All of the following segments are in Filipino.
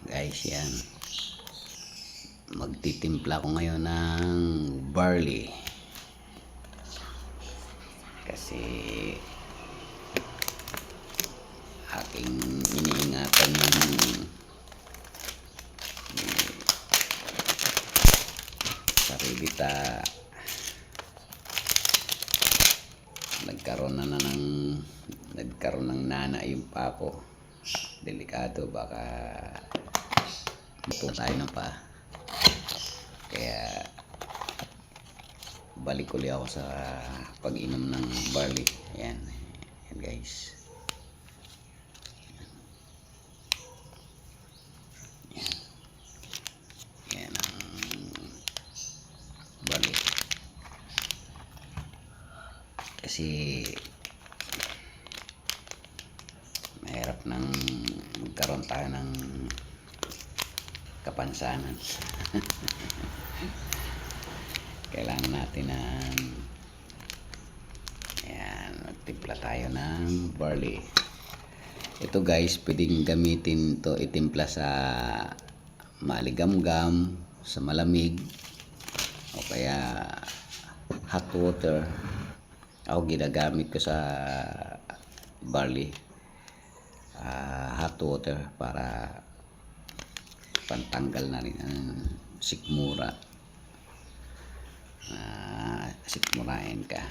Guys, yan. Magtitimpla ko ngayon ng barley. Kasi aking iniingatan yung sarili nagkaroon ng nana yung pako. Delikado, baka ito tayo ng pa. Kaya balik ulit ako sa pag-inom ng barley. Ayan. Ayan guys. Ayan. Ayan ang barley. Kasi mahirap nang magkaroon tayo ng kapansanan. Kailangan natin ng ayan, magtimpla tayo ng barley. Ito guys, pwedeng gamitin to itimpla sa maligamgam, sa malamig, o kaya hot water. Ako ginagamit ko sa barley hot water para pantanggal na rin ang sikmura. Sikmurain ka.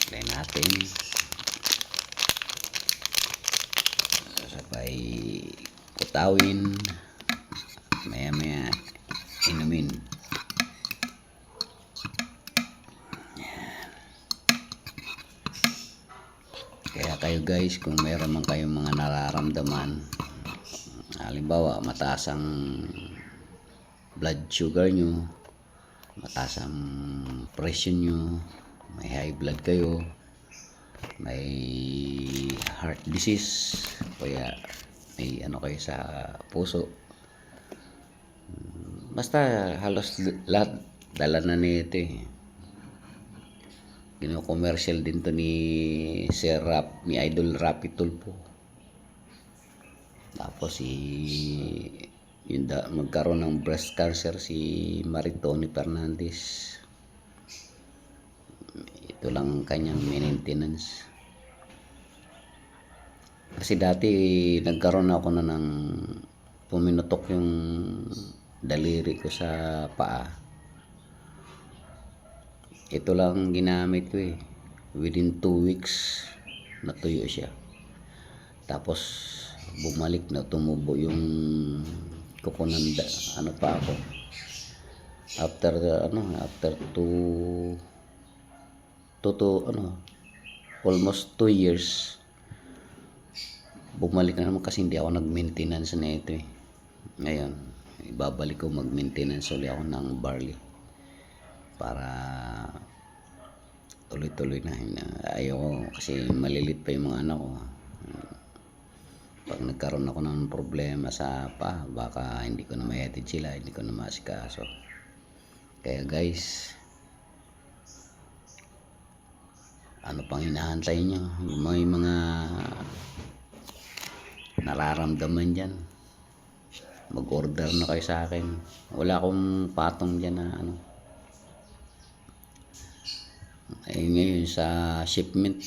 Play natin. Sabay kutawin. Maya inumin. Kaya kayo guys, kung mayroon man kayong mga nararamdaman, halimbawa mataas ang blood sugar nyo, mataas ang pressure nyo, may high blood kayo, may heart disease, kaya may ano kayo sa puso, basta halos lahat dala na nito eh. Gino-commercial din to ni Sir Rap, ni Idol Rapi Tulfo. Tapos magkaroon ng breast cancer si Maritoni Fernandez. Ito lang ang kanyang maintenance. Kasi dati nagkaroon ako na ng puminutok yung daliri ko sa paa. Ito lang ginamit ko eh. Within 2 weeks natuyo siya. Tapos bumalik na, tumubo yung kukunanda. Ano pa ako? After almost 2 years bumalik na naman, kasi hindi ako nag-maintenance na ito eh. Ngayon ibabalik ko, mag-maintenance ulit ako ng barley para tuloy-tuloy na. Ayoko kasi malilit pa yung mga anak ko. Pag nagkaroon ako ng problema sa pa, baka hindi ko na mayatid sila, hindi ko na masikaso. Kaya guys, ano pang hinahantay nyo? May mga nararamdaman dyan, mag-order na kayo sa akin. Wala akong patong dyan na ano. Ay ngayon sa shipment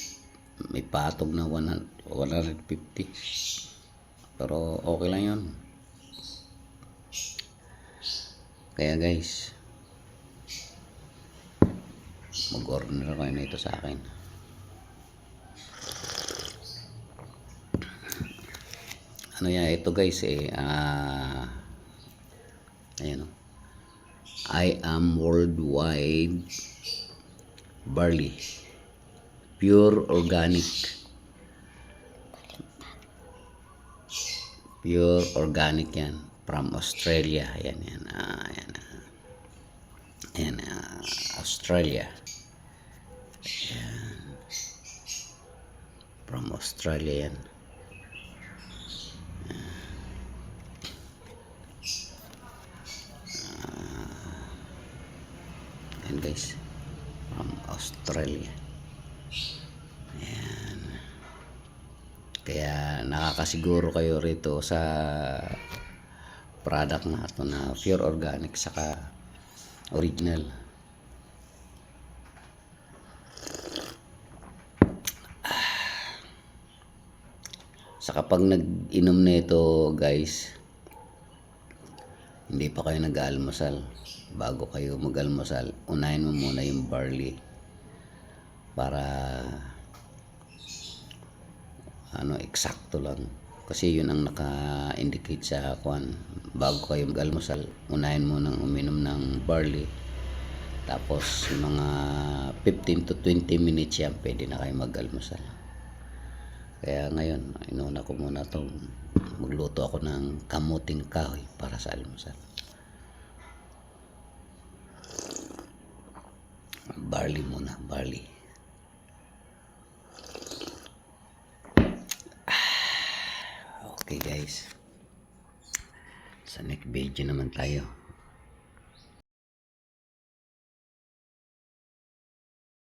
may patog na 150, pero okay lang yun. Kaya guys, mag-order kayo na ito sa akin. Ano yan ito guys ayan, I am worldwide barley, pure organic yan, from Australia. Ayan Australia. Ayan. From Australia yan. Ayan guys, from Australia. Kaya nakakasiguro kayo rito sa product na ito na pure organic saka original. Sa kapag nag-inom na ito guys, hindi pa kayo nag-aalmusal, bago kayo mag-almusal, unahin mo muna yung barley para eksakto lang. Kasi yun ang naka-indicate sa kwan. Bago kayo mag-almusal, unahin mo nang uminom ng barley. Tapos mga 15 to 20 minutes yan, pwede na kayo mag-almusal. Kaya ngayon, inuna ko muna itong magluto ako ng kamuting kahoy para sa almusal. Barley muna, barley. Okay guys, sa next video naman tayo.